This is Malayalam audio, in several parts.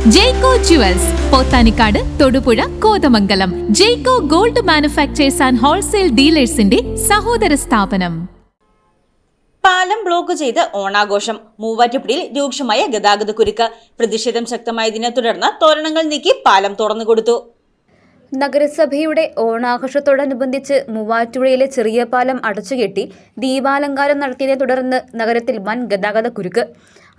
Jaico jewels, Pothanikkad, Thodupuzha, Kothamangalam. Jaico gold manufacturers and wholesale ഡീലേഴ്സിന്റെ സഹോദര സ്ഥാപനം. പാലം ബ്ലോക്ക് ചെയ്ത് ഓണാഘോഷം. മൂവാറ്റുപുഴയിൽ രൂക്ഷമായ ഗതാഗതക്കുരുക്ക്. പ്രതിഷേധം ശക്തമായതിനെ തുടർന്ന് തോരണങ്ങൾ നീക്കി പാലം തുറന്നുകൊടുത്തു. നഗരസഭയുടെ ഓണാഘോഷത്തോടനുബന്ധിച്ച് മൂവാറ്റുപുഴയിലെ ചെറിയ പാലം അടച്ചുകെട്ടി ദീപാലങ്കാരം നടത്തിയതിനെ തുടർന്ന് നഗരത്തിൽ വൻ ഗതാഗതക്കുരുക്ക്.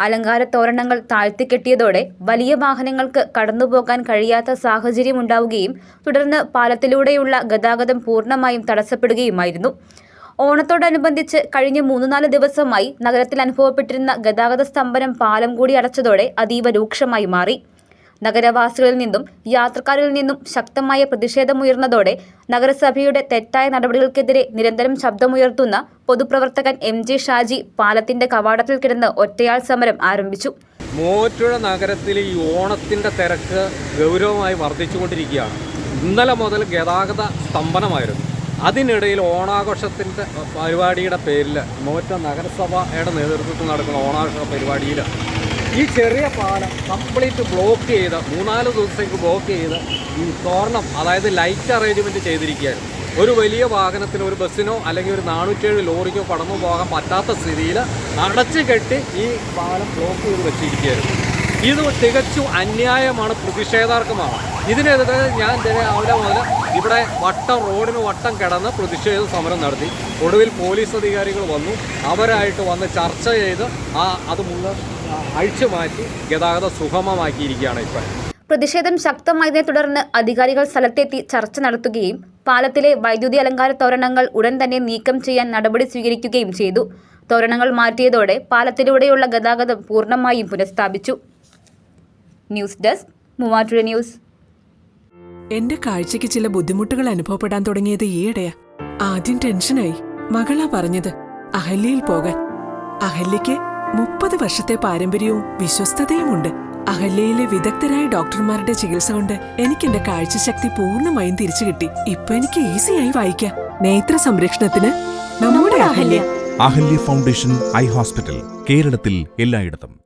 അലങ്കാര തോരണങ്ങൾ താഴ്ത്തിക്കെട്ടിയതോടെ വലിയ വാഹനങ്ങൾക്ക് കടന്നുപോകാൻ കഴിയാത്ത സാഹചര്യമുണ്ടാവുകയും തുടർന്ന് പാലത്തിലൂടെയുള്ള ഗതാഗതം പൂർണ്ണമായും തടസ്സപ്പെടുകയുമായിരുന്നു. ഓണത്തോടനുബന്ധിച്ച് കഴിഞ്ഞ 3-4 ദിവസമായി നഗരത്തിൽ അനുഭവപ്പെട്ടിരുന്ന ഗതാഗത സ്തംഭനം പാലം കൂടി അടച്ചതോടെ അതീവ രൂക്ഷമായി മാറി. നഗരവാസികളിൽ നിന്നും യാത്രക്കാരിൽ നിന്നും ശക്തമായ പ്രതിഷേധമുയർന്നതോടെ നഗരസഭയുടെ തെറ്റായ നടപടികൾക്കെതിരെ നിരന്തരം ശബ്ദമുയർത്തുന്ന പൊതുപ്രവർത്തകൻ MJ ഷാജി പാലത്തിന്റെ കവാടത്തിൽ കിടന്ന് ഒറ്റയാൾ സമരം ആരംഭിച്ചു. മൂവാറ്റുപുഴ നഗരത്തിലെ ഈ ഓണത്തിന്റെ തിരക്ക് ഗൗരവമായി വർദ്ധിച്ചുകൊണ്ടിരിക്കുകയാണ്. ഇന്നലെ മുതൽ ഗതാഗത സ്തംഭനമായിരുന്നു. അതിനിടയിൽ ഓണാഘോഷത്തിൻ്റെ പരിപാടിയുടെ പേരിൽ മൂവാറ്റുപുഴ നഗരസഭയുടെ നേതൃത്വത്തിൽ നടക്കുന്ന ഓണാഘോഷ പരിപാടിയിൽ ഈ ചെറിയ പാലം കംപ്ലീറ്റ് ബ്ലോക്ക് ചെയ്ത് 3-4 ദിവസത്തേക്ക് ബ്ലോക്ക് ചെയ്ത് ഈ തോരണം, അതായത് ലൈറ്റ് അറേഞ്ച്മെൻറ്റ് ചെയ്തിരിക്കുകയായിരുന്നു. ഒരു വലിയ വാഹനത്തിന്, ഒരു ബസ്സിനോ അല്ലെങ്കിൽ ഒരു 407 ലോറിക്കോ കടന്നു പോകാൻ പറ്റാത്ത സ്ഥിതിയിൽ അടച്ചു കെട്ടി ഈ പാലം ബ്ലോക്ക് ചെയ്ത് വെച്ചിരിക്കുകയായിരുന്നു. ഇത് തികച്ചും അന്യായമാണ്, പ്രതിഷേധാർഹമാണ്. ഇതിനെതിരെ ഞാൻ രാവിലെ മുതൽ ഇവിടെ റോഡിന് വട്ടം കിടന്ന് പ്രതിഷേധ സമരം നടത്തി. ഒടുവിൽ പോലീസ് അധികാരികൾ വന്നു. അവരായിട്ട് വന്ന് ചർച്ച ചെയ്ത് അത് മുഴുവൻ അഴിച്ചു മാറ്റി ഗതാഗതം സുഗമമാക്കിയിരിക്കുകയാണ് ഇപ്പോൾ. പ്രതിഷേധം ശക്തമായതിനെ തുടർന്ന് അധികാരികൾ സ്ഥലത്തെത്തി ചർച്ച നടത്തുകയും പാലത്തിലെ വൈദ്യുതി അലങ്കാര തോരണങ്ങൾ ഉടൻ തന്നെ നീക്കം ചെയ്യാൻ നടപടി സ്വീകരിക്കുകയും ചെയ്തു. തോരണങ്ങൾ മാറ്റിയതോടെ പാലത്തിലൂടെയുള്ള ഗതാഗതം പൂർണ്ണമായും പുനഃസ്ഥാപിച്ചു. News desk, Muvattupuzha news. എന്റെ കാഴ്ചയ്ക്ക് ചില ബുദ്ധിമുട്ടുകൾ അനുഭവപ്പെടാൻ തുടങ്ങിയത് ഈയിടെയാ. ആദ്യം ടെൻഷനായി. മകളാ പറഞ്ഞത് അഹല്യയിൽ പോകാൻ. അഹല്യയ്ക്ക് 30 വർഷത്തെ പാരമ്പര്യവും വിശ്വസ്തതയുമുണ്ട്. അഹല്യയിലെ വിദഗ്ധരായ ഡോക്ടർമാരുടെ ചികിത്സ കൊണ്ട് എനിക്ക് എന്റെ കാഴ്ചശക്തി പൂർണ്ണമായും തിരിച്ചു കിട്ടി. ഇപ്പൊ എനിക്ക് ഈസിയായി വായിക്കാം. നേത്ര സംരക്ഷണത്തിന് നമ്മുടെ Ahalya. Ahalya foundation eye hospital, കേരളത്തിൽ എല്ലായിടത്തും.